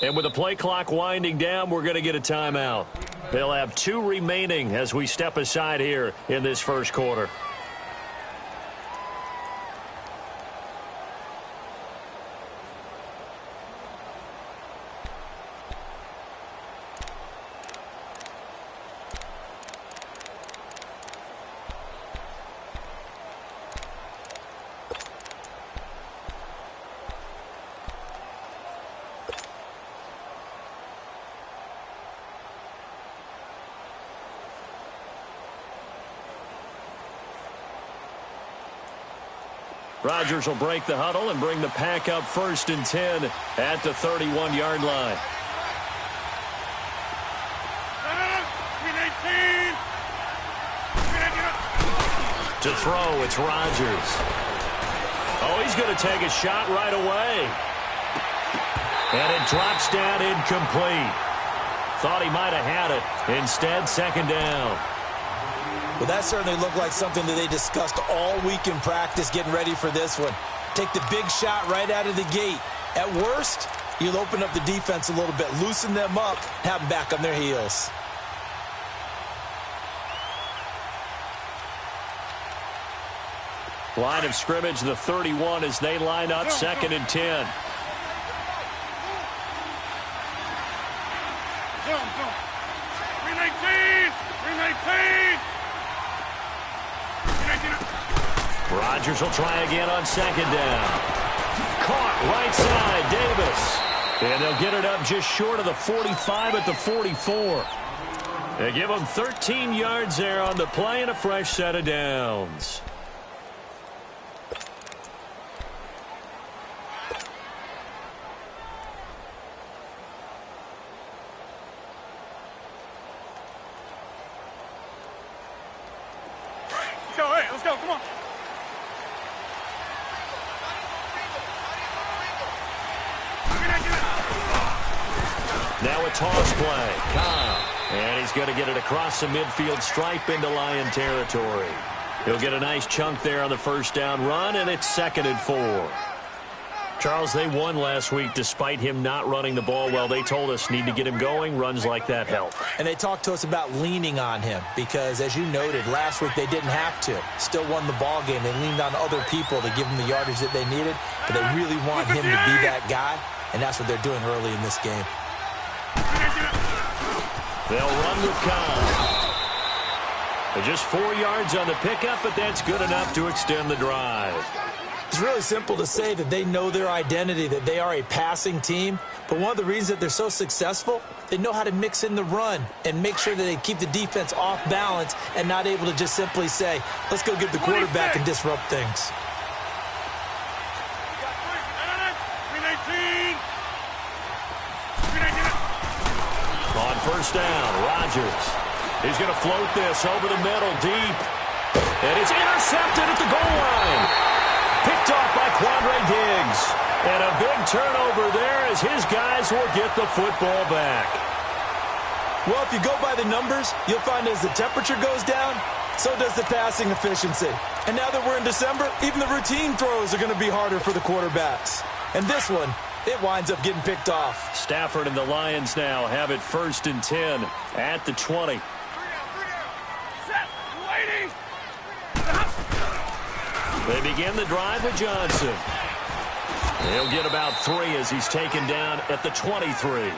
And with the play clock winding down, we're going to get a timeout. They'll have 2 remaining as we step aside here in this first quarter. Rodgers will break the huddle and bring the pack up 1st and 10 at the 31-yard line. To throw, it's Rodgers. Oh, he's going to take a shot right away. And it drops down incomplete. Thought he might have had it. Instead, 2nd down. Well, that certainly looked like something that they discussed all week in practice getting ready for this one. Take the big shot right out of the gate. At worst, you'll open up the defense a little bit, loosen them up, have them back on their heels. Line of scrimmage, the 31 as they line up 2nd and 10. Rodgers will try again on 2nd down. Caught right side, Davis. And they'll get it up just short of the 45 at the 44. They give them 13 yards there on the play and a fresh set of downs. Let's go, come on. Now a toss play. Kyle. And he's going to get it across the midfield stripe into Lion territory. He'll get a nice chunk there on the 1st down run, and it's 2nd and 4. Charles, they won last week despite him not running the ball well. They told us need to get him going. Runs like that help. And they talked to us about leaning on him because, as you noted, last week they didn't have to. Still won the ball game. They leaned on other people to give them the yardage that they needed, but they really want him to be that guy, and that's what they're doing early in this game. They'll run with Kyle. Just 4 yards on the pickup, but that's good enough to extend the drive. It's really simple to say that they know their identity, that they are a passing team. But one of the reasons that they're so successful, they know how to mix in the run and make sure that they keep the defense off balance and not able to just simply say, let's go get the quarterback and disrupt things. On 1st down, Rodgers. He's going to float this over the middle deep. And it's intercepted at the goal line. Picked off by Quandre Diggs. And a big turnover there as his guys will get the football back. Well, if you go by the numbers, you'll find as the temperature goes down, so does the passing efficiency. And now that we're in December, even the routine throws are going to be harder for the quarterbacks. And this one, it winds up getting picked off. Stafford and the Lions now have it 1st and 10 at the 20. They begin the drive with Johnson. He'll get about 3 as he's taken down at the 23.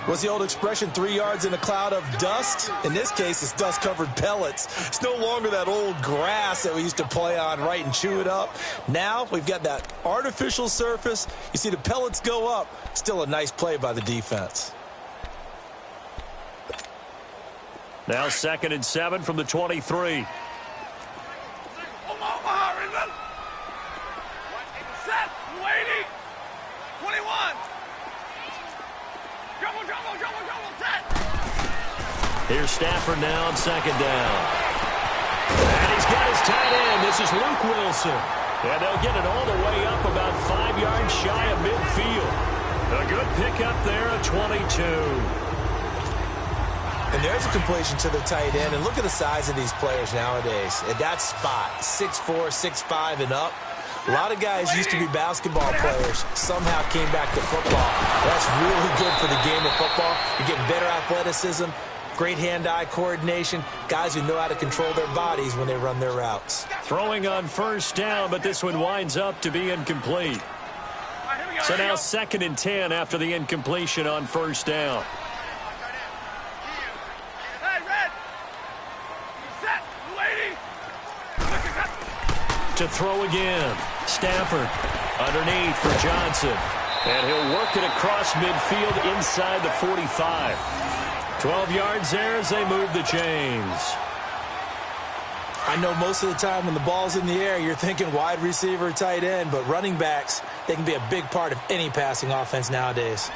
What's the old expression, 3 yards in a cloud of dust? In this case, it's dust-covered pellets. It's no longer that old grass that we used to play on, right, and chew it up. Now we've got that artificial surface. You see the pellets go up. Still a nice play by the defense. Now 2nd and 7 from the 23. Here's Stafford now on 2nd down. And he's got his tight end. This is Luke Wilson. And they'll get it all the way up about 5 yards shy of midfield. A good pickup there at 22. And there's a completion to the tight end. And look at the size of these players nowadays. At that spot, 6'4", 6'5", and up. A lot of guys used to be basketball players, somehow came back to football. That's really good for the game of football. You're getting better athleticism, great hand-eye coordination, guys who know how to control their bodies when they run their routes. Throwing on first down, but this one winds up to be incomplete. So now 2nd and 10 after the incompletion on first down. To throw again. Stafford underneath for Johnson. And he'll work it across midfield inside the 45. 12 yards there as they move the chains. I know most of the time when the ball's in the air, you're thinking wide receiver, tight end, but running backs, they can be a big part of any passing offense nowadays.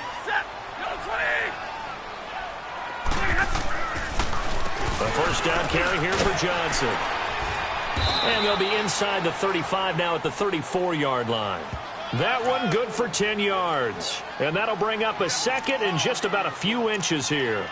The first down carry here for Johnson. And they'll be inside the 35 now at the 34-yard line. That one good for 10 yards. And that'll bring up a second and just about a few inches here.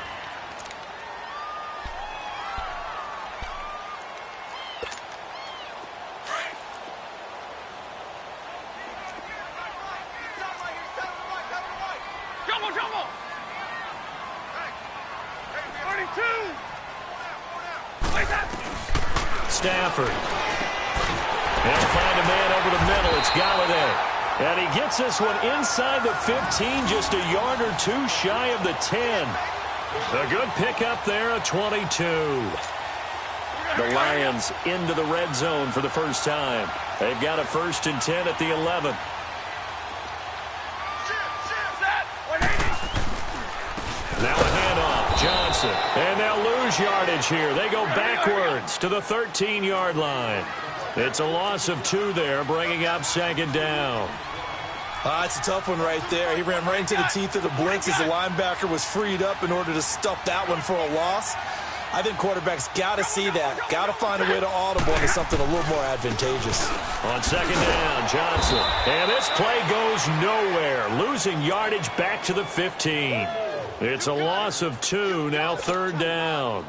Stafford. They'll find a man over the middle. It's Galladay. And he gets this one inside the 15, just a yard or two shy of the 10. A good pickup there, a 22. The Lions into the red zone for the first time. They've got a 1st and 10 at the 11. Now a handoff, Johnson. And they'll lose yardage here. They go backwards to the 13-yard line. It's a loss of 2 there, bringing up 2nd down. It's a tough one right there. He ran right into the teeth of the blitz as the linebacker was freed up in order to stuff that one for a loss. I think quarterbacks got to see that. Got to find a way to audible into something a little more advantageous. On 2nd down, Johnson. And this play goes nowhere. Losing yardage back to the 15. It's a loss of 2, now 3rd down.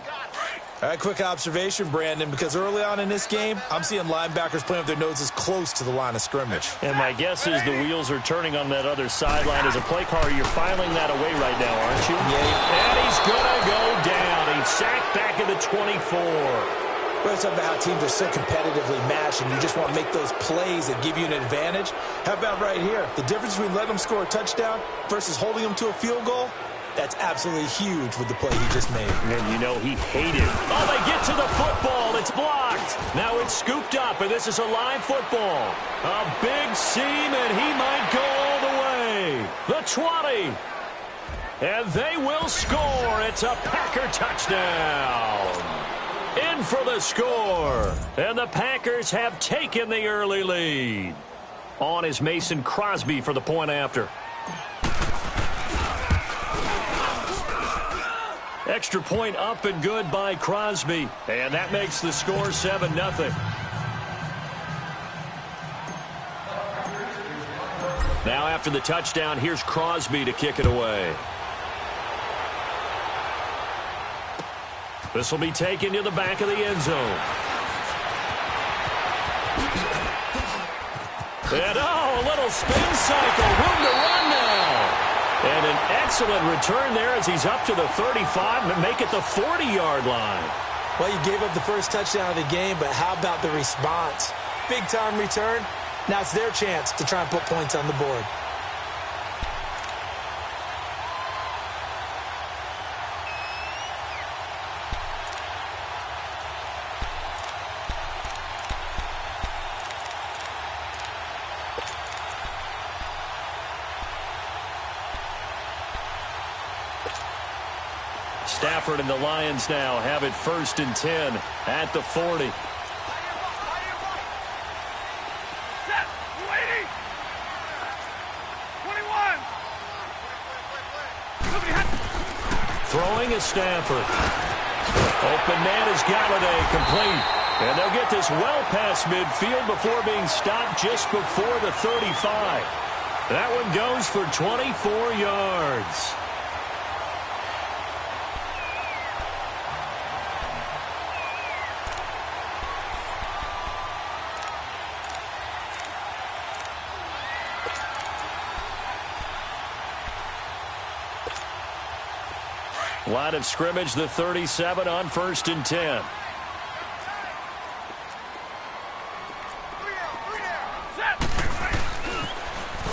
All right, quick observation, Brandon, because early on in this game, I'm seeing linebackers playing with their noses close to the line of scrimmage. And my guess is the wheels are turning on that other sideline. As a play caller, you're filing that away right now, aren't you? Yeah. And he's going to go down. He's sacked back at the 24. We're talking about how teams are so competitively matched, and you just want to make those plays that give you an advantage. How about right here? The difference between letting them score a touchdown versus holding them to a field goal? That's absolutely huge with the play he just made. And you know he hated. Oh, they get to the football. It's blocked. Now it's scooped up, and this is a live football. A big seam, and he might go all the way. The 20. And they will score. It's a Packer touchdown. In for the score. And the Packers have taken the early lead. On is Mason Crosby for the point after. Extra point up and good by Crosby. And that makes the score 7-0. Now after the touchdown, here's Crosby to kick it away. This will be taken to the back of the end zone. And a little spin cycle. Room to run now. And an excellent return there as he's up to the 35 and make it the 40-yard line. Well, you gave up the first touchdown of the game, but how about the response? Big-time return. Now it's their chance to try and put points on the board. Stafford and the Lions now have it 1st and 10 at the 40. Throwing is Stafford. Open man is Galladay, complete. And they'll get this well past midfield before being stopped just before the 35. That one goes for 24 yards. Line of scrimmage, the 37 on 1st and 10.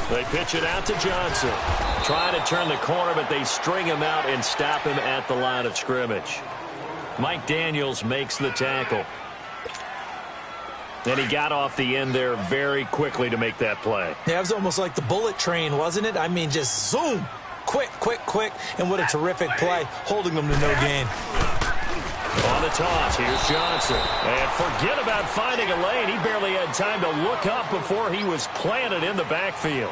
They pitch it out to Johnson. Trying to turn the corner, but they string him out and stop him at the line of scrimmage. Mike Daniels makes the tackle. And he got off the end there very quickly to make that play. Yeah, it was almost like the bullet train, wasn't it? I mean, just zoom. Quick, quick, quick. And what a terrific play, holding them to no gain. On the toss, here's Johnson. And forget about finding a lane. He barely had time to look up before he was planted in the backfield.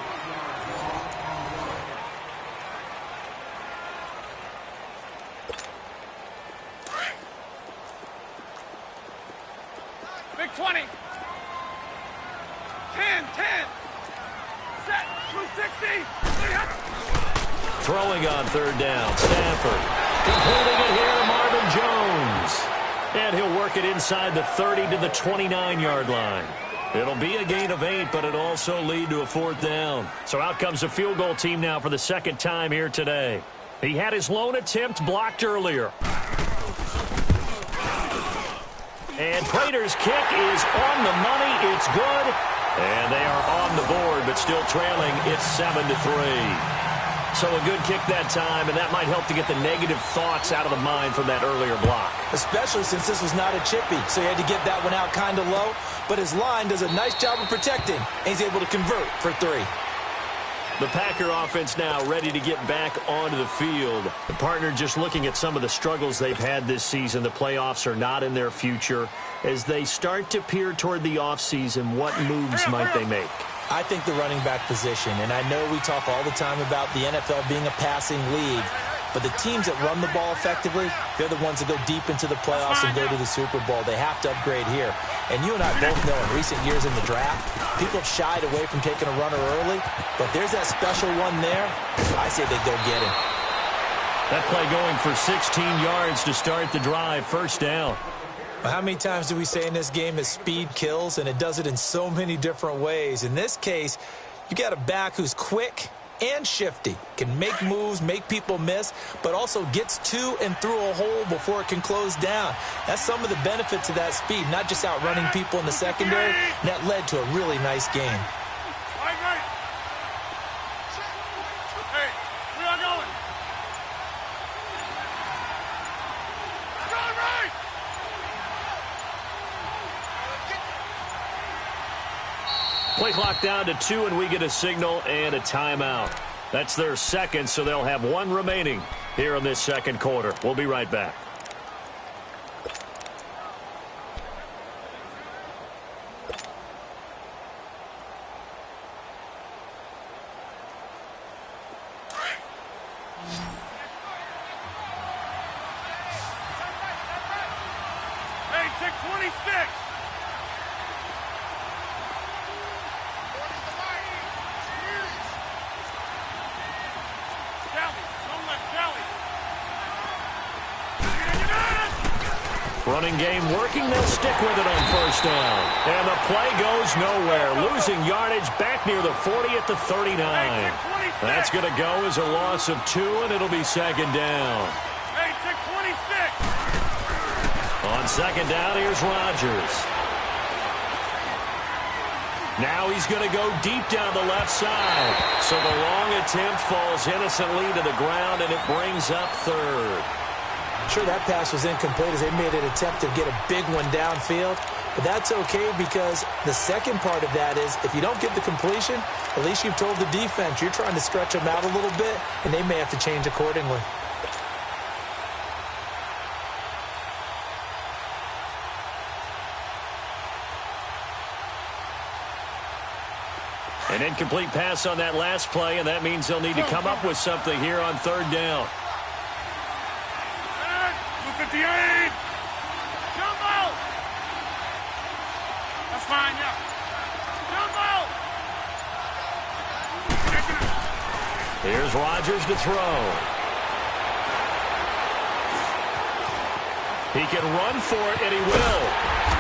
Big 20. 10, 10. Set, 260. Throwing on 3rd down, Stafford. Completing it here, Marvin Jones. And he'll work it inside the 30 to the 29-yard line. It'll be a gain of 8, but it'll also lead to a 4th down. So out comes a field goal team now for the 2nd time here today. He had his lone attempt blocked earlier. And Prater's kick is on the money. It's good. And they are on the board, but still trailing. It's 7-3. So a good kick that time, and that might help to get the negative thoughts out of the mind from that earlier block. Especially since this was not a chippy, so he had to get that one out kind of low. But his line does a nice job of protecting, and he's able to convert for 3. The Packer offense now ready to get back onto the field. The partner just looking at some of the struggles they've had this season. The playoffs are not in their future. As they start to peer toward the offseason, what moves might they make? I think the running back position, and I know we talk all the time about the NFL being a passing league, but the teams that run the ball effectively, they're the ones that go deep into the playoffs and go to the Super Bowl. They have to upgrade here. And you and I both know in recent years in the draft, people have shied away from taking a runner early, but there's that special one there. I say they go get him. That play going for 16 yards to start the drive, 1st down. How many times do we say in this game that speed kills, and it does it in so many different ways? In this case, you got a back who's quick and shifty, can make moves, make people miss, but also gets to and through a hole before it can close down. That's some of the benefits of that speed, not just outrunning people in the secondary. That led to a really nice game. Hey, we are going. Right. Play clock down to 2, and we get a signal and a timeout. That's their 2nd, so they'll have 1 remaining here in this 2nd quarter. We'll be right back. Hey, check 26. Running game working. They'll stick with it on 1st down. And the play goes nowhere. Losing yardage back near the 40 at the 39. That's going to go as a loss of 2, and it'll be 2nd down. Hey, check 26. On 2nd down, here's Rodgers. Now he's going to go deep down the left side. So the long attempt falls innocently to the ground, and it brings up 3rd. Sure, that pass was incomplete as they made an attempt to get a big one downfield. But that's okay because the second part of that is if you don't get the completion, at least you've told the defense you're trying to stretch them out a little bit, and they may have to change accordingly. An incomplete pass on that last play, and that means they'll need to come up with something here on 3rd down. 58! Jump out! That's fine, yeah. Jump out! Here's Rodgers to throw. He can run for it, and he will.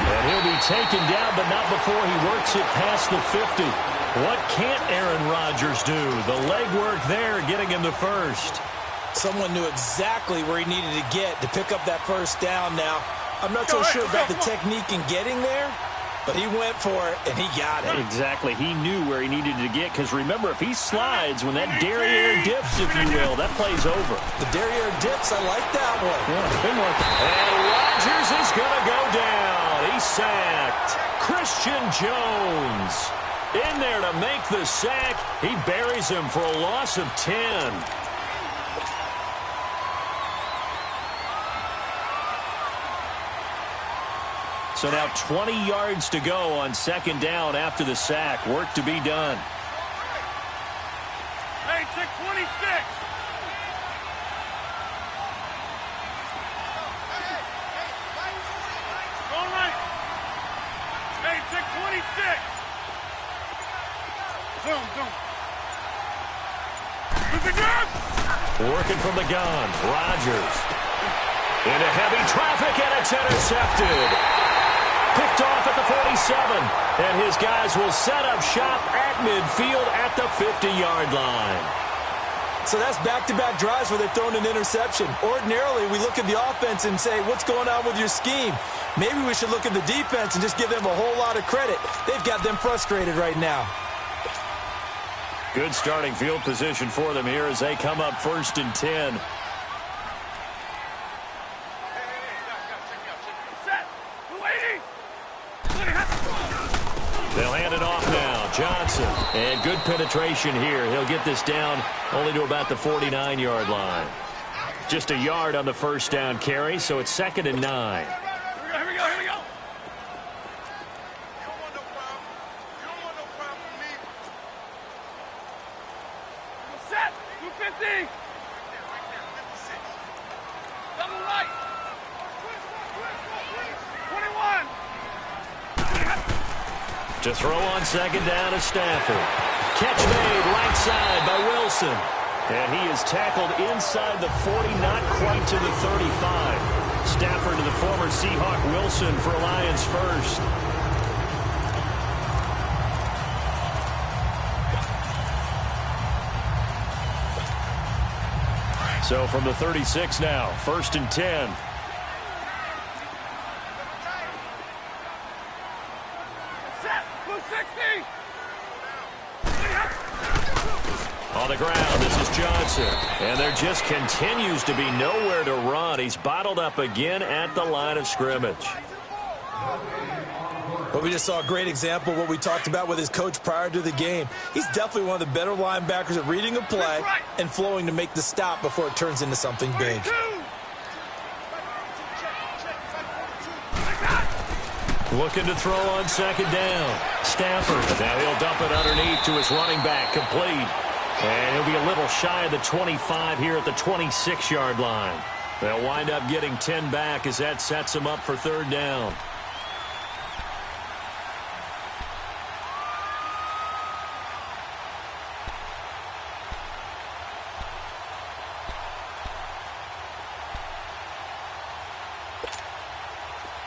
And he'll be taken down, but not before he works it past the 50. What can't Aaron Rodgers do? The legwork there getting him to 1st. Someone knew exactly where he needed to get to pick up that first down now. I'm not so sure about the technique in getting there, but he went for it, and he got it. Exactly. He knew where he needed to get, because remember, if he slides, when that derriere dips, if you will, that play's over. The derriere dips, I like that one. Yeah, good one. And Rodgers is going to go down. He's sacked. Christian Jones in there to make the sack. He buries him for a loss of 10. So now 20 yards to go on second down after the sack. Work to be done. Hey, check 26. All right. Hey, check 26. Zoom. Working from the gun. Rodgers into heavy traffic, and it's intercepted. Picked off at the 47, and his guys will set up shop at midfield at the 50-yard line. So that's back-to-back drives where they've thrown an interception. Ordinarily, we look at the offense and say, what's going on with your scheme? Maybe we should look at the defense and just give them a whole lot of credit. They've got them frustrated right now. Good starting field position for them here as they come up 1st and 10. They'll hand it off now. Johnson. And good penetration here. He'll get this down only to about the 49-yard line. Just a yard on the first down carry, so it's 2nd and 9. Here we go. You don't want no problem with me. Set. 250. Double right. 21. To throw on second down is Stafford. Catch made right side by Wilson. And he is tackled inside the 40, not quite to the 35. Stafford to the former Seahawk Wilson for Lions first. So from the 36 now, 1st and 10. On the ground, this is Johnson. And there just continues to be nowhere to run. He's bottled up again at the line of scrimmage. But we just saw a great example of what we talked about with his coach prior to the game. He's definitely one of the better linebackers at reading a play and flowing to make the stop before it turns into something big. Looking to throw on second down. Stafford. Now he'll dump it underneath to his running back. Complete. And he'll be a little shy of the 25 here at the 26-yard line. They'll wind up getting 10 back as that sets him up for 3rd down.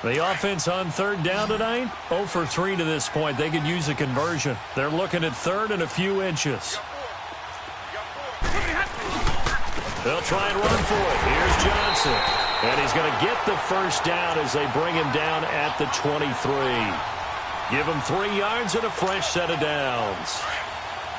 The offense on 3rd down tonight, 0 for 3 to this point. They could use a conversion. They're looking at 3rd and a few inches. They'll try and run for it. Here's Johnson. And he's going to get the first down as they bring him down at the 23. Give him 3 yards and a fresh set of downs.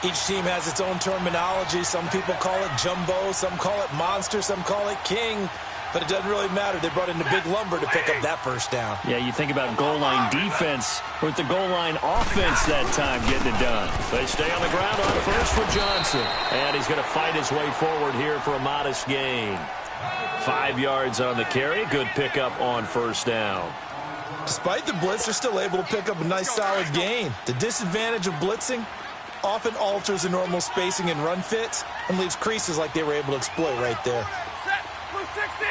Each team has its own terminology. Some people call it jumbo, some call it monster, some call it king. But it doesn't really matter. They brought in the big lumber to pick up that first down. Yeah, you think about goal line defense with the goal line offense that time getting it done. They stay on the ground on first for Johnson. And he's going to fight his way forward here for a modest gain. 5 yards on the carry. Good pickup on first down. Despite the blitz, they're still able to pick up a nice solid gain. The disadvantage of blitzing often alters the normal spacing and run fits and leaves creases like they were able to exploit right there. Set. Blue 60.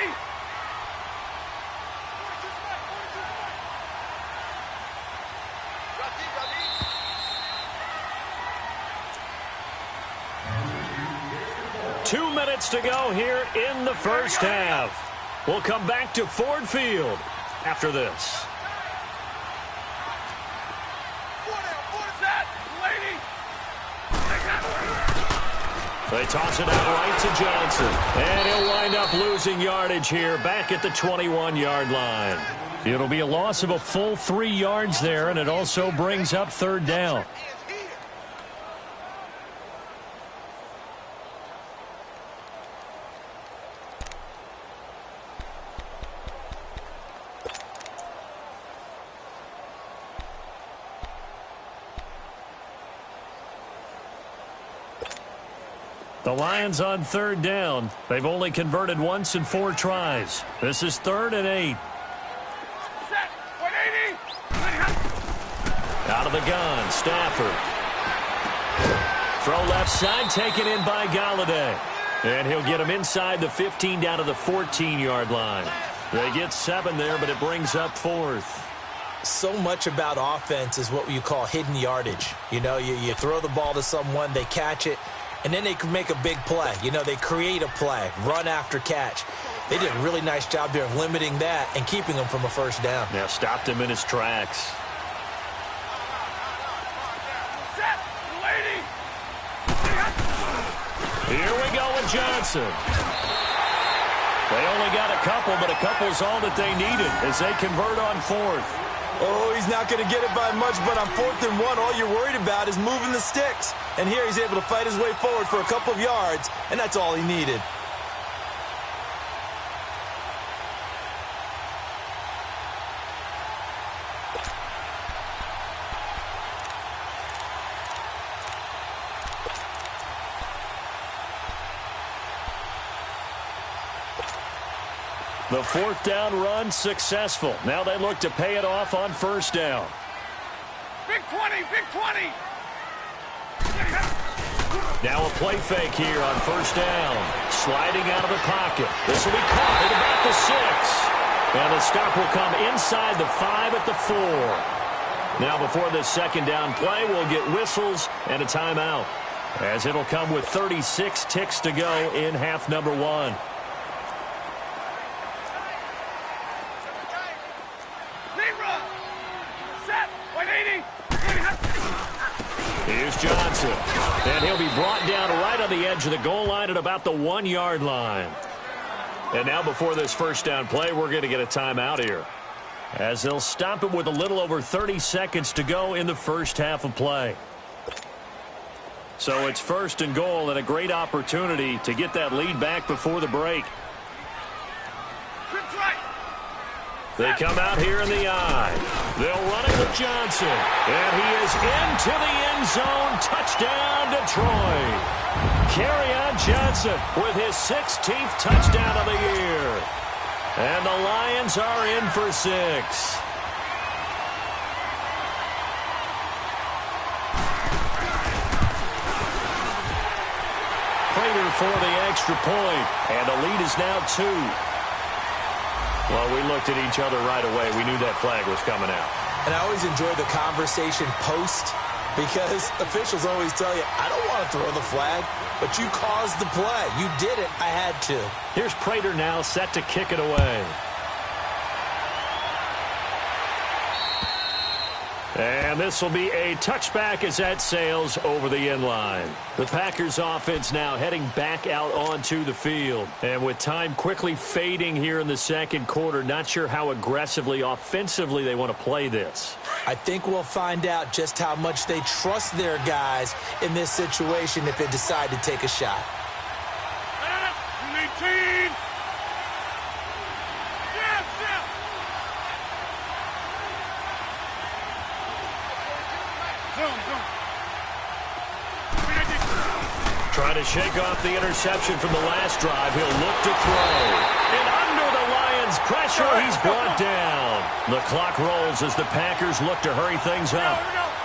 Two minutes to go here in the first half. We'll come back to Ford Field after this. They toss it out right to Johnson. And he'll wind up losing yardage here back at the 21-yard line. It'll be a loss of a full 3 yards there, and it also brings up third down. The Lions on third down. They've only converted once in 4 tries. This is 3rd and 8. Set. 180. Out of the gun, Stafford. Throw left side, taken in by Galladay. And he'll get him inside the 15 down to the 14-yard line. They get 7 there, but it brings up 4th. So much about offense is what you call hidden yardage. You know, you throw the ball to someone, they catch it, and then they can make a big play. You know, they create a play, run after catch. They did a really nice job there of limiting that and keeping him from a first down. Yeah, stopped him in his tracks. Set. Lady. Here we go with Johnson. They only got a couple, but a couple's all that they needed as they convert on 4th. Oh, he's not going to get it by much, but on 4th and 1, all you're worried about is moving the sticks. And here he's able to fight his way forward for a couple of yards, and that's all he needed. The 4th down run successful. Now they look to pay it off on first down. Big 20. Big 20. Now a play fake here on first down. Sliding out of the pocket. This will be caught at about the 6. And the stop will come inside the 5 at the 4. Now before this second down play, we'll get whistles and a timeout, as it'll come with 36 ticks to go in half number 1. Here's Johnson, and he'll be brought down right on the edge of the goal line at about the 1-yard line. And now before this first down play, we're going to get a timeout here, as they'll stop it with a little over 30 seconds to go in the first half of play. So it's 1st and goal, and a great opportunity to get that lead back before the break. They come out here in the eye. They'll run it with Johnson. And he is into the end zone. Touchdown, Detroit. Kerryon Johnson with his 16th touchdown of the year. And the Lions are in for 6. Prater for the extra point. And the lead is now 2. Well, we looked at each other right away. We knew that flag was coming out. And I always enjoy the conversation post, because officials always tell you, I don't want to throw the flag, but you caused the play. You did it. I had to. Here's Prater now set to kick it away. And this will be a touchback as that sails over the end line. The Packers offense now heading back out onto the field. And with time quickly fading here in the second quarter, not sure how aggressively, offensively they want to play this. I think we'll find out just how much they trust their guys in this situation if they decide to take a shot. 18. Trying to shake off the interception from the last drive. He'll look to throw. And under the Lions' pressure, he's brought down. The clock rolls as the Packers look to hurry things up.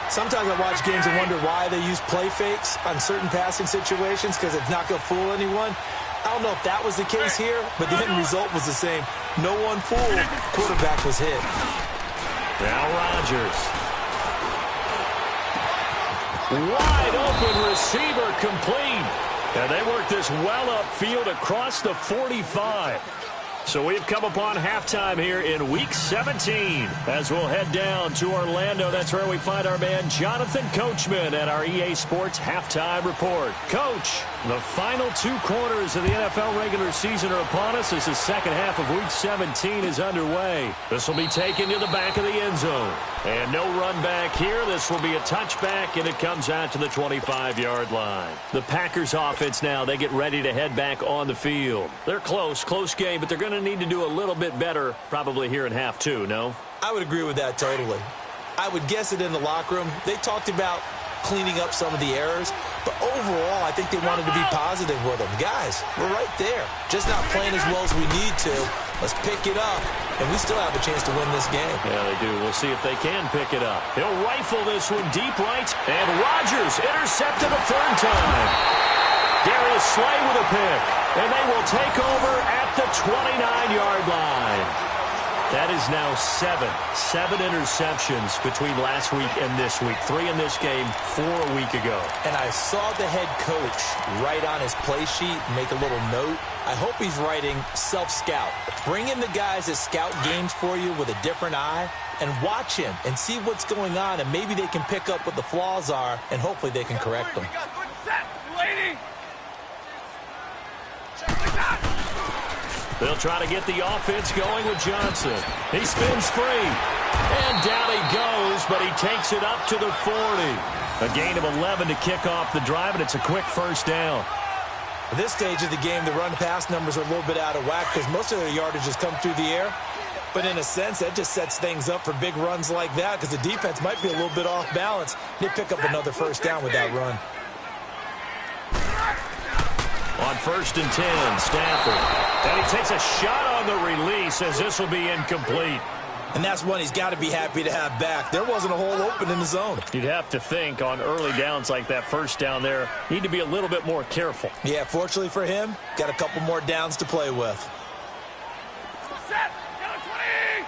Sometimes I watch games and wonder why they use play fakes on certain passing situations, because it's not going to fool anyone. I don't know if that was the case here, but the end result was the same. No one fooled. Quarterback was hit. Now Rodgers. Wide open receiver complete. And they work this well upfield across the 45. So we've come upon halftime here in Week 17. As we'll head down to Orlando, that's where we find our man Jonathan Coachman at our EA Sports Halftime Report. Coach. The final 2 quarters of the NFL regular season are upon us as the second half of Week 17 is underway. This will be taken to the back of the end zone. And no run back here. This will be a touchback, and it comes out to the 25-yard line. The Packers offense now, they get ready to head back on the field. They're close game, but they're going to need to do a little bit better probably here in half 2, no? I would agree with that totally. I would guess it in the locker room. They talked about cleaning up some of the errors, but overall, I think they wanted to be positive with them. Guys, we're right there. Just not playing as well as we need to. Let's pick it up, and we still have a chance to win this game. Yeah, they do. We'll see if they can pick it up. He'll rifle this one deep right, and Rodgers intercepted a 3rd time. Darius Slay with a pick, and they will take over at the 29-yard line. That is now 7 interceptions between last week and this week. 3 in this game, 4 a week ago. And I saw the head coach write on his play sheet, make a little note. I hope he's writing self-scout. Bring in the guys that scout games for you with a different eye and watch him and see what's going on, and maybe they can pick up what the flaws are, and hopefully they can correct them. They'll try to get the offense going with Johnson. He spins free. And down he goes, but he takes it up to the 40. A gain of 11 to kick off the drive, and it's a quick first down. At this stage of the game, the run-pass numbers are a little bit out of whack because most of their yardage has come through the air. But in a sense, that just sets things up for big runs like that because the defense might be a little bit off balance. They pick up another first down with that run. On 1st and 10, Stafford. And he takes a shot on the release as this will be incomplete. And that's one he's got to be happy to have back. There wasn't a hole open in the zone. You'd have to think on early downs like that first down there, need to be a little bit more careful. Yeah, fortunately for him, got a couple more downs to play with. Set! Yellow 20!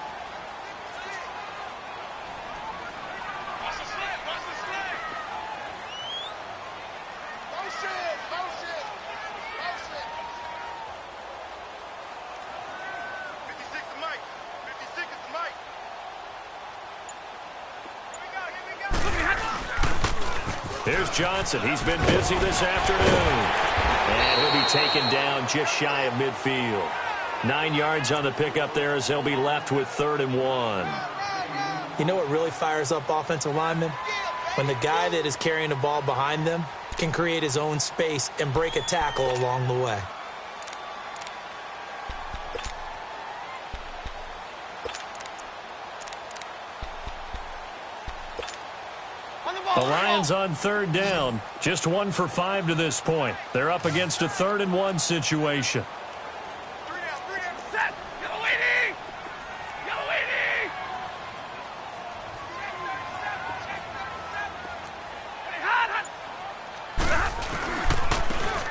Here's Johnson. He's been busy this afternoon. And he'll be taken down just shy of midfield. 9 yards on the pickup there as they'll be left with 3rd and 1. You know what really fires up offensive linemen? When the guy that is carrying the ball behind them can create his own space and break a tackle along the way. The Lions on 3rd down. Just 1 for 5 to this point. They're up against a 3rd and 1 situation. Set! Yellow 80! Yellow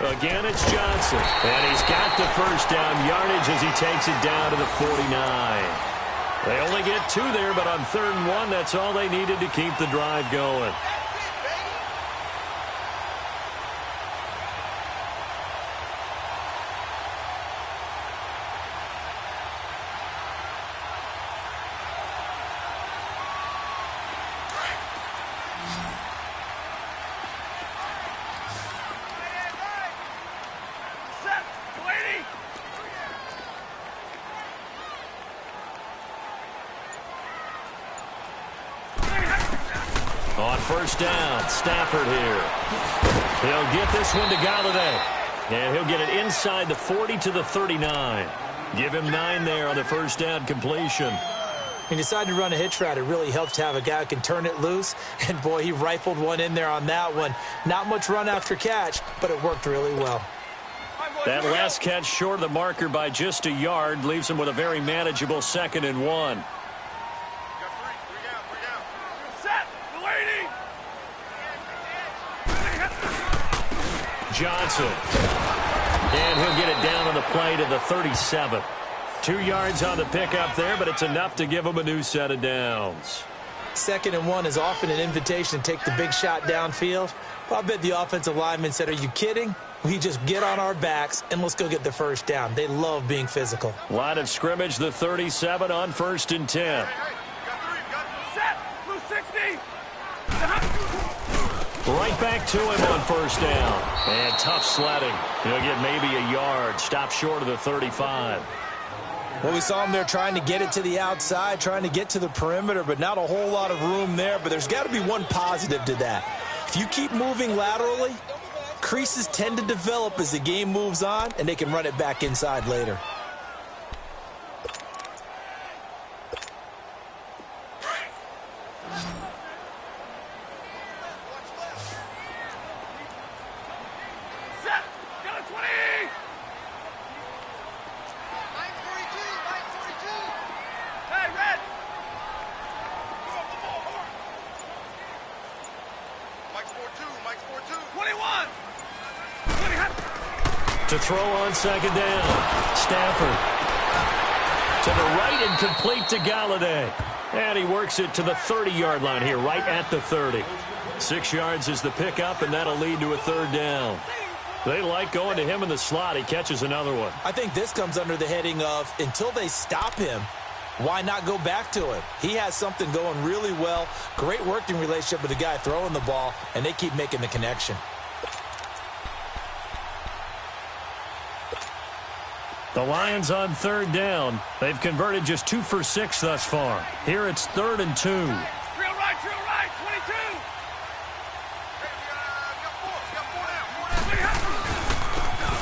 80! Again, it's Johnson. And he's got the first down yardage as he takes it down to the 49. They only get 2 there, but on 3rd and 1, that's all they needed to keep the drive going. On 1st down, Stafford here. He'll get this one to Galladay. And he'll get it inside the 40 to the 39. Give him 9 there on the 1st down completion. He decided to run a hitch route. It really helps to have a guy who can turn it loose. And, boy, he rifled one in there on that one. Not much run after catch, but it worked really well. That last catch short of the marker by just a yard leaves him with a very manageable 2nd and 1. Johnson. And he'll get it down on the play to the 37. 2 yards on the pickup there, but it's enough to give him a new set of downs. 2nd and 1 is often an invitation to take the big shot downfield. Well, I bet the offensive lineman said, are you kidding? We just get on our backs and let's go get the first down. They love being physical. Line of scrimmage, the 37 on 1st and 10. Set! Blue 60! Right back to him on first down. And tough sledding. He'll get maybe a yard. Stop short of the 35. Well, we saw him there trying to get it to the outside, trying to get to the perimeter, but not a whole lot of room there. But there's got to be one positive to that. If you keep moving laterally, creases tend to develop as the game moves on, and they can run it back inside later. To throw on second down. Stafford. To the right and complete to Galladay. And he works it to the 30-yard line here, right at the 30. 6 yards is the pickup, and that'll lead to a third down. They like going to him in the slot. He catches another one. I think this comes under the heading of, until they stop him, why not go back to him? He has something going really well. Great working relationship with the guy throwing the ball, and they keep making the connection. The Lions on third down. They've converted just 2 for 6 thus far. Here it's 3rd and 2. Drill right,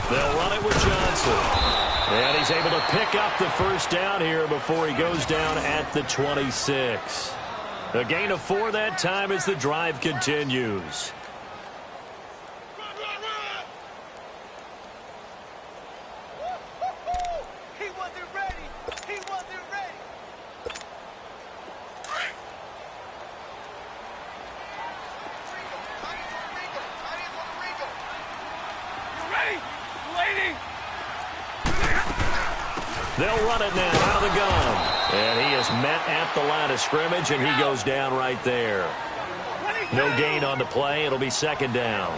22. They'll run it with Johnson. And he's able to pick up the first down here before he goes down at the 26. A gain of 4 that time as the drive continues. They'll run it now out of the gun. And he is met at the line of scrimmage, and he goes down right there. No gain on the play. It'll be second down.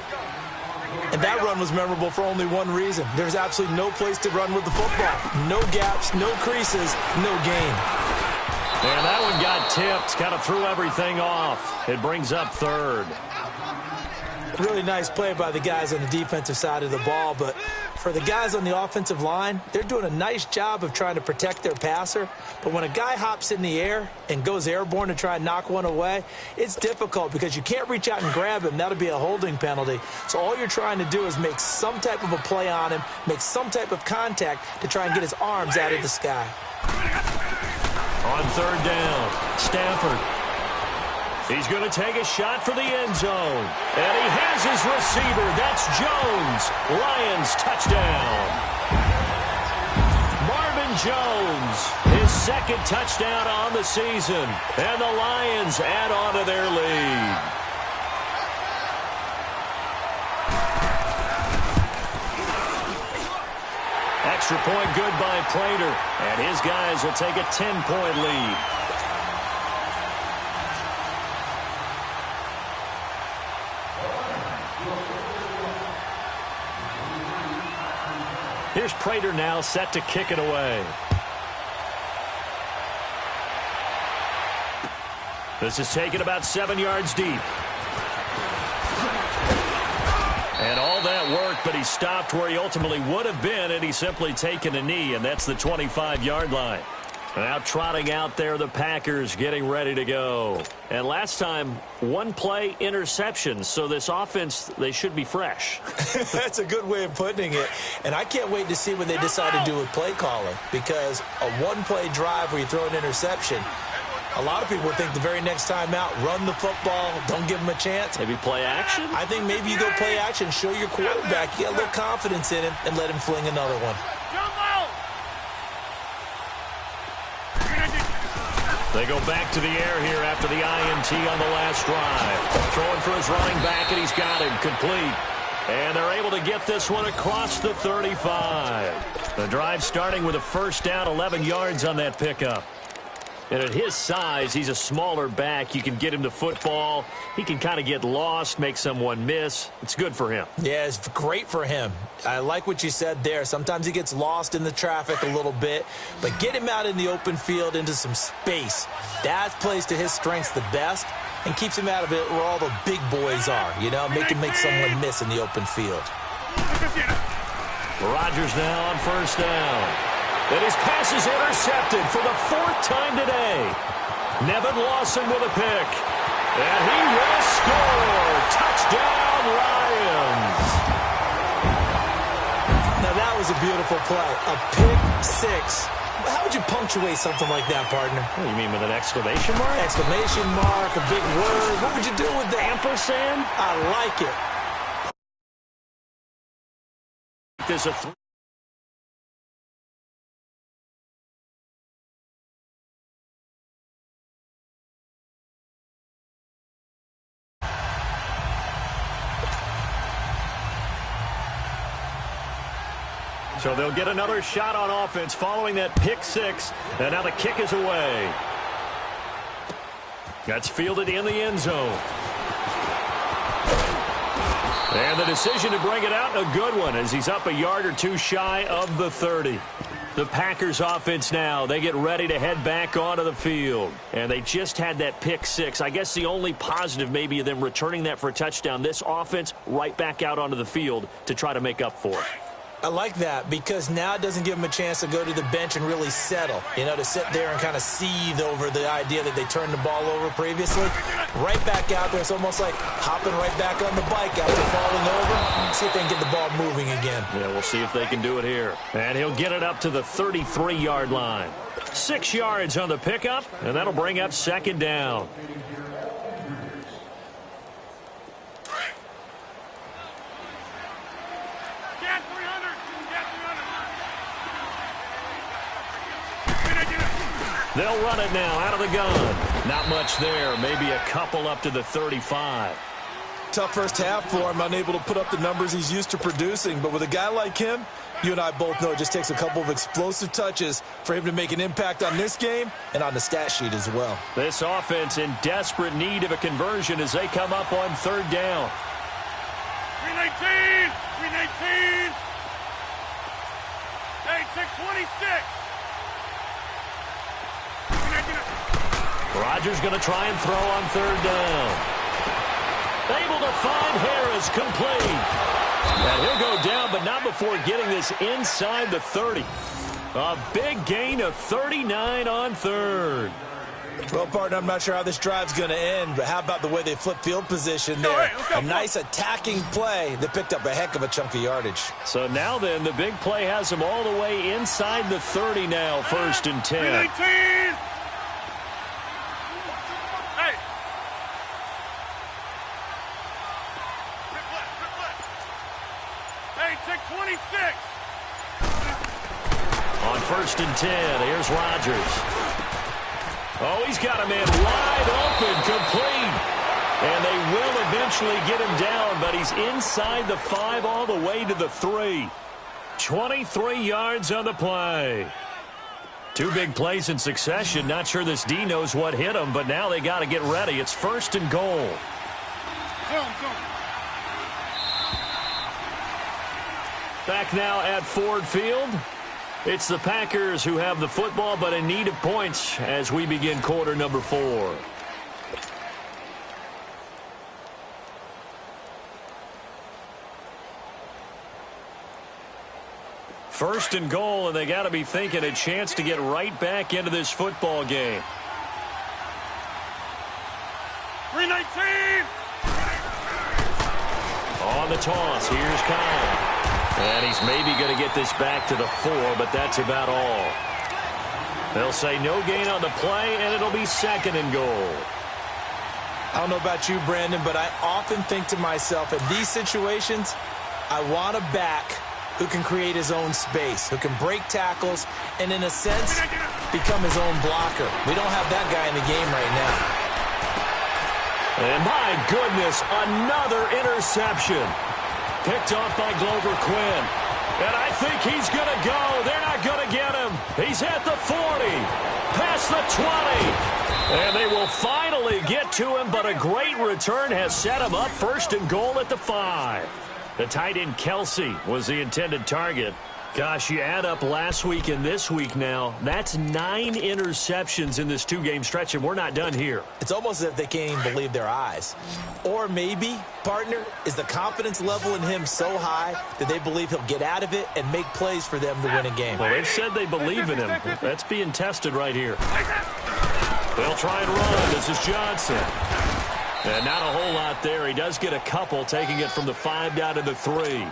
And that run was memorable for only one reason. There's absolutely no place to run with the football. No gaps, no creases, no gain. And that one got tipped, kind of threw everything off. It brings up third. Really nice play by the guys on the defensive side of the ball, but for the guys on the offensive line, they're doing a nice job of trying to protect their passer. But when a guy hops in the air and goes airborne to try and knock one away, it's difficult because you can't reach out and grab him. That'll be a holding penalty. So all you're trying to do is make some type of a play on him, make some type of contact to try and get his arms out of the sky. On third down, Stafford. He's going to take a shot for the end zone. And he has his receiver. That's Jones. Lions touchdown. Marvin Jones, his second touchdown on the season. And the Lions add on to their lead. Extra point good by Prater. And his guys will take a 10-point lead. Here's Prater now set to kick it away. This is taken about 7 yards deep. And all that work, but he stopped where he ultimately would have been, and he's simply taken a knee, and that's the 25-yard line. Now trotting out there, the Packers getting ready to go. And last time, one play interception. So this offense, they should be fresh. That's a good way of putting it. And I can't wait to see what they decide to do with play calling. Because a one-play drive where you throw an interception, a lot of people would think the very next time out, run the football, don't give him a chance. Maybe play action? I think maybe you go play action, show your quarterback you got a little confidence in him, and let him fling another one. They go back to the air here after the INT on the last drive. Throwing for his running back, and he's got him complete. And they're able to get this one across the 35. The drive starting with a first down, 11 yards on that pickup. And at his size, he's a smaller back. You can get him the football. He can kind of get lost, make someone miss. It's good for him. Yeah, it's great for him. I like what you said there. Sometimes he gets lost in the traffic a little bit, but get him out in the open field into some space. That plays to his strengths the best and keeps him out of it where all the big boys are, you know, make someone miss in the open field. Rodgers now on first down. And his pass is intercepted for the 4th time today. Nevin Lawson with a pick. And he will score. Touchdown, Lions. Now that was a beautiful play. A pick six. How would you punctuate something like that, partner? What, you mean with an exclamation mark? Exclamation mark, a big word. What would you do with that? Ampersand? I like it. There's a So they'll get another shot on offense following that pick six. And now the kick is away. That's fielded in the end zone. And the decision to bring it out, a good one, as he's up a yard or two shy of the 30. The Packers offense now, they get ready to head back onto the field. And they just had that pick six. I guess the only positive maybe of them returning that for a touchdown. This offense right back out onto the field to try to make up for it. I like that because now it doesn't give them a chance to go to the bench and really settle, you know, to sit there and kind of seethe over the idea that they turned the ball over previously. Right back out there. It's almost like hopping right back on the bike after falling over. See if they can get the ball moving again. Yeah, we'll see if they can do it here. And he'll get it up to the 33-yard line. 6 yards on the pickup, and that'll bring up second down. They'll run it now out of the gun. Not much there. Maybe a couple up to the 35. Tough first half for him, unable to put up the numbers he's used to producing. But with a guy like him, you and I both know it just takes a couple of explosive touches for him to make an impact on this game and on the stat sheet as well. This offense in desperate need of a conversion as they come up on third down. 319! 319! Hey, 626! Rodgers going to try and throw on third down. Able to find Harris, complete. And he'll go down, but not before getting this inside the 30. A big gain of 39 on third. Well, partner, I'm not sure how this drive's going to end, but how about the way they flip field position there? A nice attacking play that picked up a heck of a chunk of yardage. So now then, the big play has them all the way inside the 30 now, 1st and 10. 319! Hey! Hey, 626! On 1st and 10, here's Rodgers. Oh, he's got a man wide open, complete. And they will eventually get him down, but he's inside the 5 all the way to the 3. 23 yards on the play. 2 big plays in succession. Not sure this D knows what hit him, but now they got to get ready. It's 1st and goal. Back now at Ford Field. It's the Packers who have the football, but in need of points as we begin quarter number 4. First and goal, and they got to be thinking a chance to get right back into this football game. 319! On the toss, here's Kyle. And he's maybe going to get this back to the 4, but that's about all. They'll say no gain on the play, and it'll be 2nd and goal. I don't know about you, Brandon, but I often think to myself, in these situations, I want a back who can create his own space, who can break tackles, and in a sense, become his own blocker. We don't have that guy in the game right now. And my goodness, another interception. Picked off by Glover Quinn. And I think he's going to go. They're not going to get him. He's at the 40, past the 20. And they will finally get to him, but a great return has set him up first and goal at the 5. The tight end Kelsey was the intended target. Gosh, you add up last week and this week now, that's 9 interceptions in this 2-game stretch, and we're not done here. It's almost as if they can't even believe their eyes. Or maybe, partner, is the confidence level in him so high that they believe he'll get out of it and make plays for them to win a game. Well, they've said they believe in him. That's being tested right here. They'll try and run. This is Johnson. And not a whole lot there. He does get a couple, taking it from the 5 down to the 3.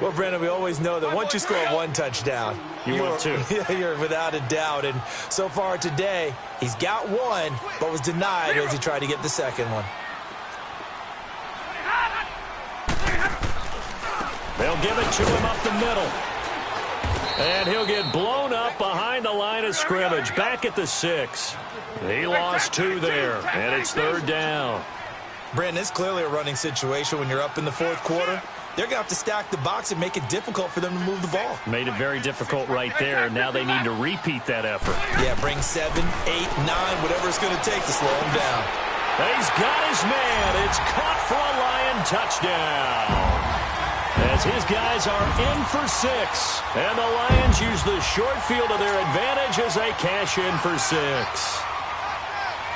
Well, Brandon, we always know that once you score 1 touchdown, you're without a doubt. And so far today, he's got 1, but was denied as he tried to get the second one. They'll give it to him up the middle. And he'll get blown up behind the line of scrimmage, back at the 6. He lost 2 there, and it's 3rd down. Brandon, it's clearly a running situation when you're up in the 4th quarter. They're going to have to stack the box and make it difficult for them to move the ball. Made it very difficult right there. Now they need to repeat that effort. Yeah, bring 7, 8, 9, whatever it's going to take to slow him down. He's got his man. It's caught for a Lion touchdown. As his guys are in for 6. And the Lions use the short field to their advantage as they cash in for 6.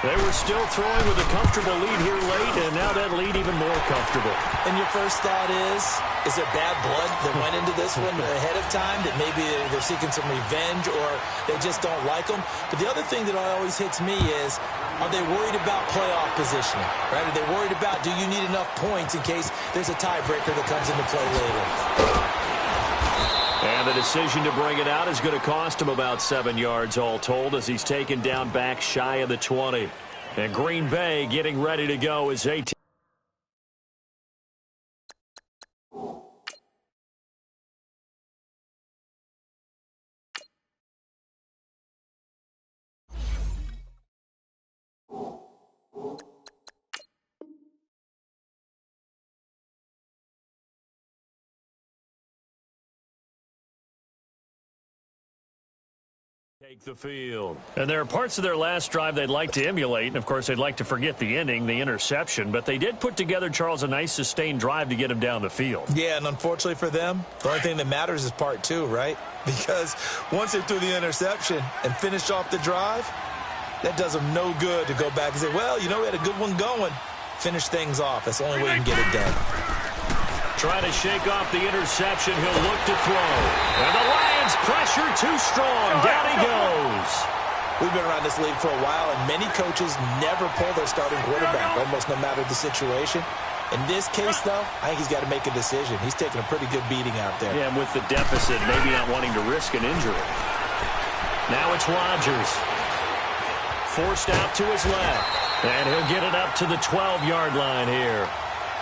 They were still throwing with a comfortable lead here late, and now that lead even more comfortable. And your first thought is there bad blood that went into this one ahead of time, that maybe they're seeking some revenge or they just don't like them? But the other thing that always hits me is, are they worried about playoff positioning? Right? Are they worried about, do you need enough points in case there's a tiebreaker that comes into play later? And the decision to bring it out is going to cost him about 7 yards all told as he's taken down back shy of the 20. And Green Bay getting ready to go as they take the field. And there are parts of their last drive they'd like to emulate, and of course they'd like to forget the ending, the interception, but they did put together, Charles, a nice sustained drive to get him down the field. Yeah, and unfortunately for them, the only thing that matters is part 2, right? Because once they threw the interception and finished off the drive, that does them no good to go back and say, well, you know, we had a good one going. Finish things off. That's the only way you can get it done. Trying to shake off the interception. He'll look to throw. And the Lions pressure too strong. Down he goes. We've been around this league for a while, and many coaches never pull their starting quarterback, almost no matter the situation. In this case, though, I think he's got to make a decision. He's taking a pretty good beating out there. Yeah, and with the deficit, maybe not wanting to risk an injury. Now it's Rodgers. Forced out to his left. And he'll get it up to the 12-yard line here.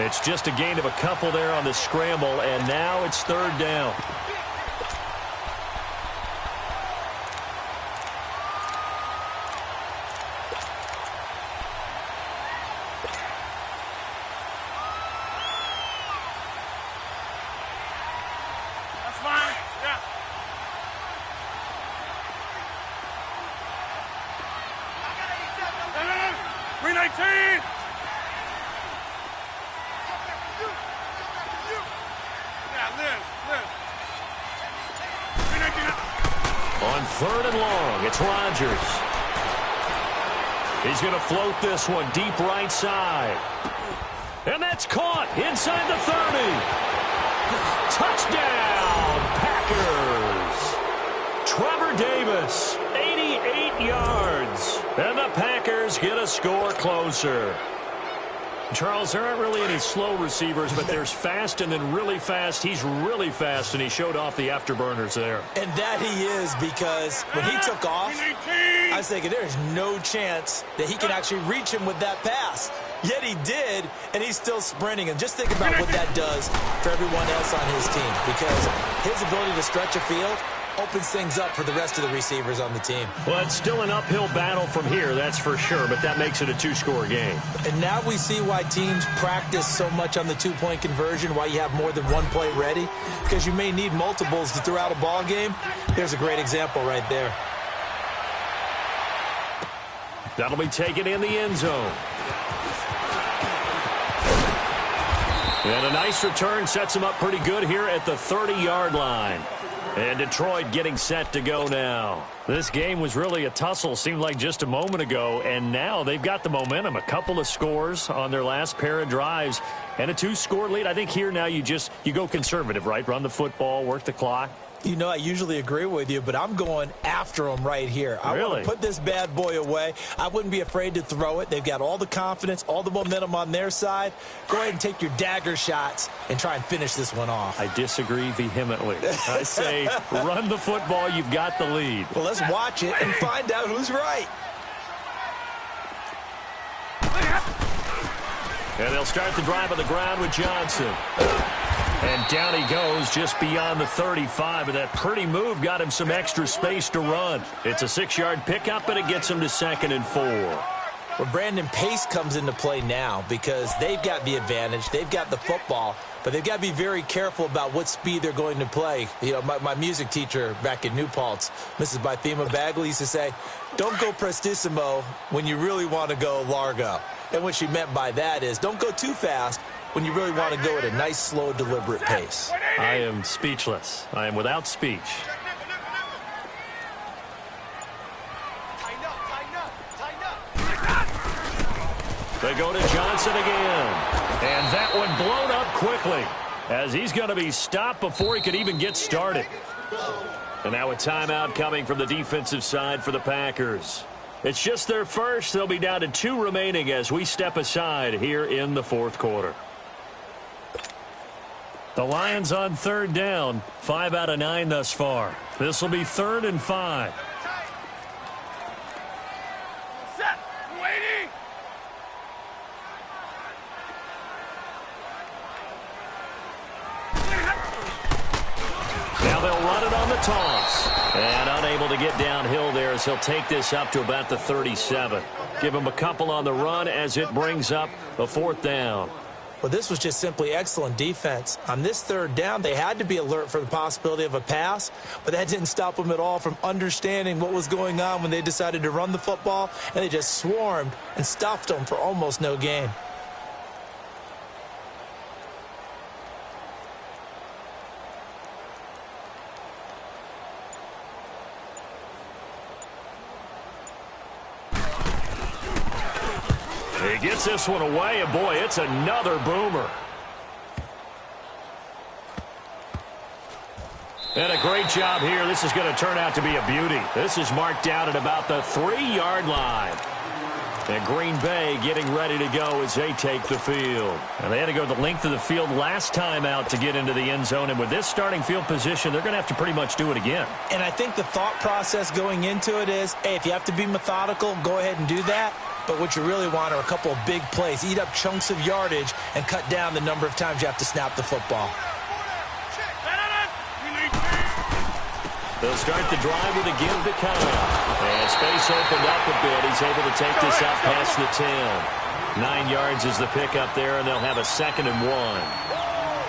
It's just a gain of a couple there on the scramble, and now it's 3rd down. That's fine. Yeah. Green 18. On 3rd and long, it's Rodgers. He's going to float this one deep right side. And that's caught inside the 30. Touchdown, Packers. Trevor Davis, 88 yards. And the Packers get a score closer. Charles, there aren't really any slow receivers, but there's fast and then really fast. He's really fast, and he showed off the afterburners there. And that he is, because when he took off, I was thinking there's no chance that he can actually reach him with that pass. Yet he did, and he's still sprinting. And just think about what that does for everyone else on his team, because his ability to stretch a field opens things up for the rest of the receivers on the team. Well, it's still an uphill battle from here, that's for sure, but that makes it a two-score game. And now we see why teams practice so much on the two-point conversion, why you have more than one play ready, because you may need multiples to throw out a ball game. There's a great example right there. That'll be taken in the end zone. And a nice return sets him up pretty good here at the 30-yard line. And Detroit getting set to go now. This game was really a tussle, seemed like just a moment ago, and now they've got the momentum. A couple of scores on their last pair of drives and a two-score lead. I think here now you go conservative, right? Run the football, work the clock. You know, I usually agree with you, but I'm going after them right here. I want to put this bad boy away. I wouldn't be afraid to throw it. They've got all the confidence, all the momentum on their side. Go ahead and take your dagger shots and try and finish this one off. I disagree vehemently. I say run the football. You've got the lead. Well, let's watch it and find out who's right. And they'll start the drive on the ground with Johnson. And down he goes just beyond the 35, and that pretty move got him some extra space to run. It's a 6-yard pickup, and it gets him to 2nd and 4. Well, Brandon, pace comes into play now because they've got the advantage. They've got the football, but they've got to be very careful about what speed they're going to play. You know, my music teacher back in New Paltz, Mrs. Bythema Bagley, used to say, don't go prestissimo when you really want to go largo. And what she meant by that is don't go too fast when you really want to go at a nice, slow, deliberate pace. I am speechless. I am without speech. They go to Johnson again. And that one blown up quickly as he's going to be stopped before he could even get started. And now a timeout coming from the defensive side for the Packers. It's just their first. They'll be down to 2 remaining as we step aside here in the 4th quarter. The Lions on 3rd down, 5 out of 9 thus far. This will be 3rd and 5. Set. Waiting. Now they'll run it on the toss. And unable to get downhill there as he'll take this up to about the 37. Give him a couple on the run as it brings up a 4th down. Well, this was just simply excellent defense. On this 3rd down, they had to be alert for the possibility of a pass, but that didn't stop them at all from understanding what was going on when they decided to run the football, and they just swarmed and stuffed them for almost no gain. He gets this one away, and boy, it's another boomer. And a great job here. This is going to turn out to be a beauty. This is marked out at about the 3-yard line. And Green Bay getting ready to go as they take the field. And they had to go the length of the field last time out to get into the end zone. And with this starting field position, they're going to have to pretty much do it again. And I think the thought process going into it is, hey, if you have to be methodical, go ahead and do that. But what you really want are a couple of big plays. Eat up chunks of yardage and cut down the number of times you have to snap the football. They'll start the drive with a give to Kyle. And space opened up a bit. He's able to take this up past the 10. 9 yards is the pickup there, and they'll have a 2nd and 1.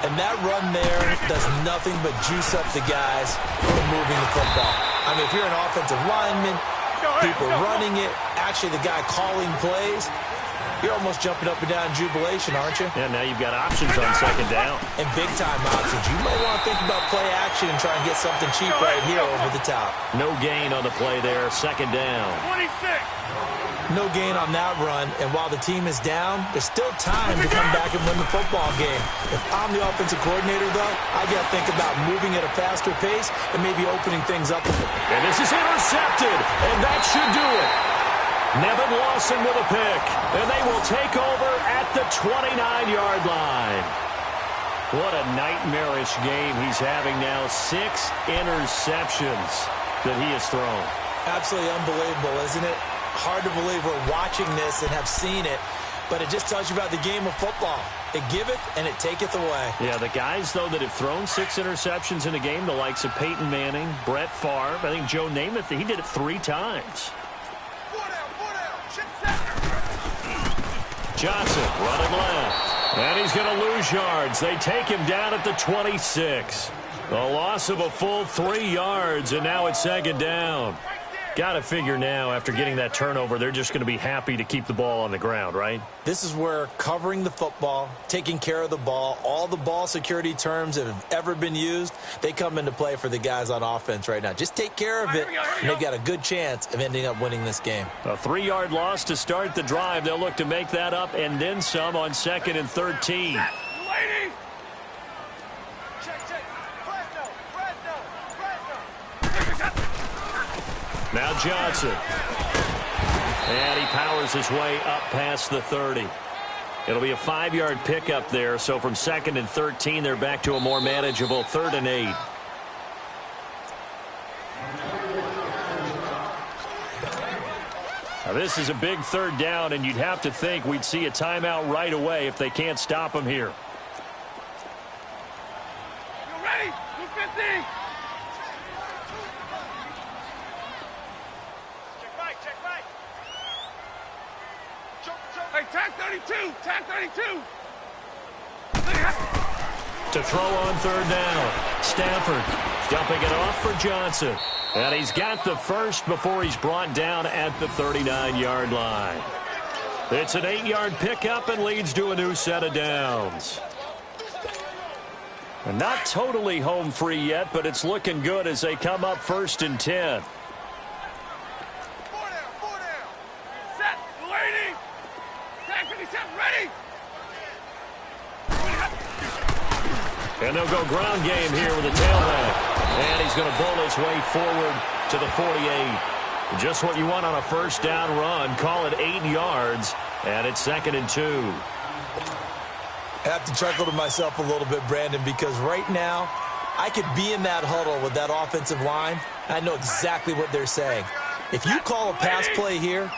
And that run there does nothing but juice up the guys who are moving the football. I mean, if you're an offensive lineman, people running it, actually the guy calling plays, you're almost jumping up and down in jubilation, aren't you? Yeah, now you've got options on 2nd down. And big-time options. You might want to think about play action and try and get something cheap right here over the top. No gain on the play there, 2nd down. 26. No gain on that run, and while the team is down, there's still time to come back and win the football game. If I'm the offensive coordinator, though, I got to think about moving at a faster pace and maybe opening things up a bit. And this is intercepted, and that should do it. Nevin Lawson with a pick, and they will take over at the 29-yard line. What a nightmarish game he's having now. 6 interceptions that he has thrown. Absolutely unbelievable, isn't it? Hard to believe we're watching this and have seen it, but it just tells you about the game of football. It giveth and it taketh away. Yeah, the guys, though, that have thrown 6 interceptions in a game, the likes of Peyton Manning, Brett Favre, I think Joe Namath, he did it 3 times. Johnson running left. And he's going to lose yards. They take him down at the 26. A loss of a full 3 yards, and now it's second down. Got to figure now, after getting that turnover, they're just going to be happy to keep the ball on the ground, right? This is where covering the football, taking care of the ball, all the ball security terms that have ever been used, they come into play for the guys on offense right now. Just take care of it, and they've got a good chance of ending up winning this game. A 3-yard loss to start the drive. They'll look to make that up and then some on 2nd and 13. Now Johnson. And he powers his way up past the 30. It'll be a 5-yard pickup there. So from 2nd and 13, they're back to a more manageable 3rd and 8. Now this is a big 3rd down, and you'd have to think we'd see a timeout right away if they can't stop him here. You ready? 250. Hey, tag 32! Tag 32! To throw on 3rd down. Stafford dumping it off for Johnson. And he's got the first before he's brought down at the 39-yard line. It's an 8-yard pickup and leads to a new set of downs. And not totally home free yet, but it's looking good as they come up 1st and 10. And they'll go ground game here with a tailback. And he's going to bull his way forward to the 48. Just what you want on a 1st down run. Call it 8 yards. And it's 2nd and 2. I have to chuckle to myself a little bit, Brandon, because right now I could be in that huddle with that offensive line. I know exactly what they're saying. If you call a pass play here,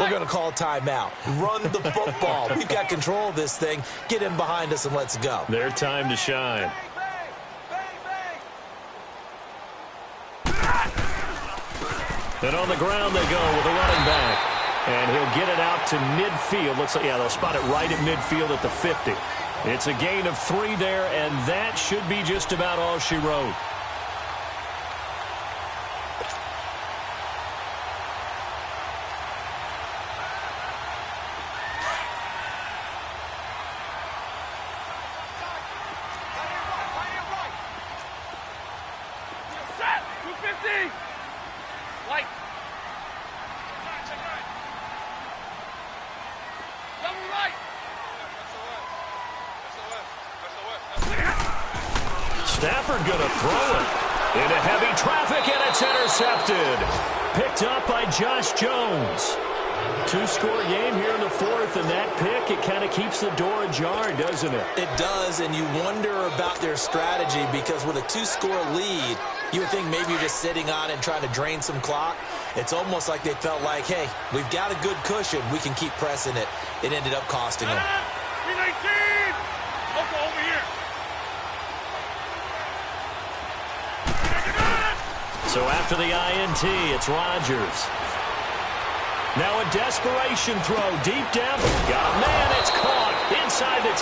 we're going to call a timeout. Run the football. We've got control of this thing. Get in behind us and let's go. Their time to shine. And on the ground they go with a running back. And he'll get it out to midfield. Looks like, yeah, they'll spot it right at midfield at the 50. It's a gain of 3 there, and that should be just about all she wrote. Stafford going to throw it into heavy traffic, and it's intercepted. Picked up by Josh Jones. 2-score game here in the 4th, and that pick, it kind of keeps the door ajar, doesn't it? It does, and you wonder about their strategy because with a 2-score lead, you would think maybe you're just sitting on it and trying to drain some clock. It's almost like they felt like, hey, we've got a good cushion. We can keep pressing it. It ended up costing them. 319! Over here. So after the INT, it's Rodgers. Now a desperation throw deep down. Got a man. It's caught inside the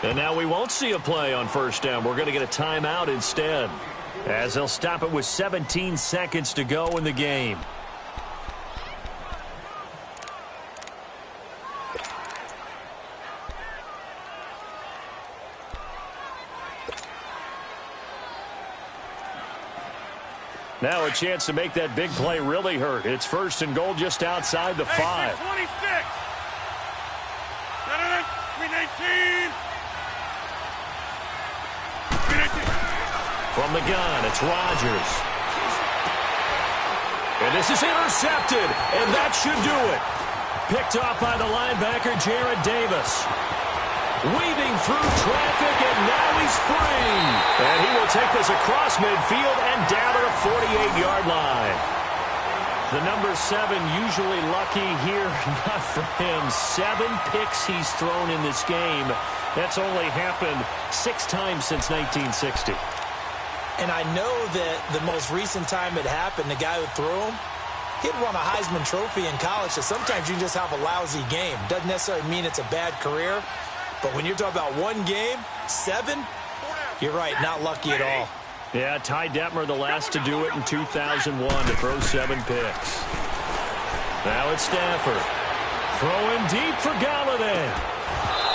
10. And now we won't see a play on 1st down. We're going to get a timeout instead, as they'll stop it with 17 seconds to go in the game. Now a chance to make that big play really hurt. It's 1st and goal just outside the 5. 26. 319. From the gun, it's Rodgers. And this is intercepted, and that should do it. Picked off by the linebacker, Jared Davis. Weaving through traffic, and now he's free. And he will take this across midfield and down to the 48-yard line. The number 7 usually lucky here. Not for him. 7 picks he's thrown in this game. That's only happened 6 times since 1960. And I know that the most recent time it happened, the guy who threw him, he'd won a Heisman Trophy in college, so sometimes you just have a lousy game. Doesn't necessarily mean it's a bad career, but when you're talking about one game, 7, you're right, not lucky at all. Yeah, Ty Detmer, the last to do it in 2001 to throw 7 picks. Now it's Stafford. Throwing deep for Galladay.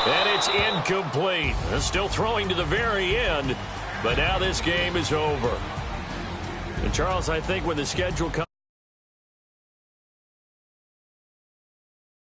And it's incomplete. Still throwing to the very end, but now this game is over. And Charles, I think when the schedule comes,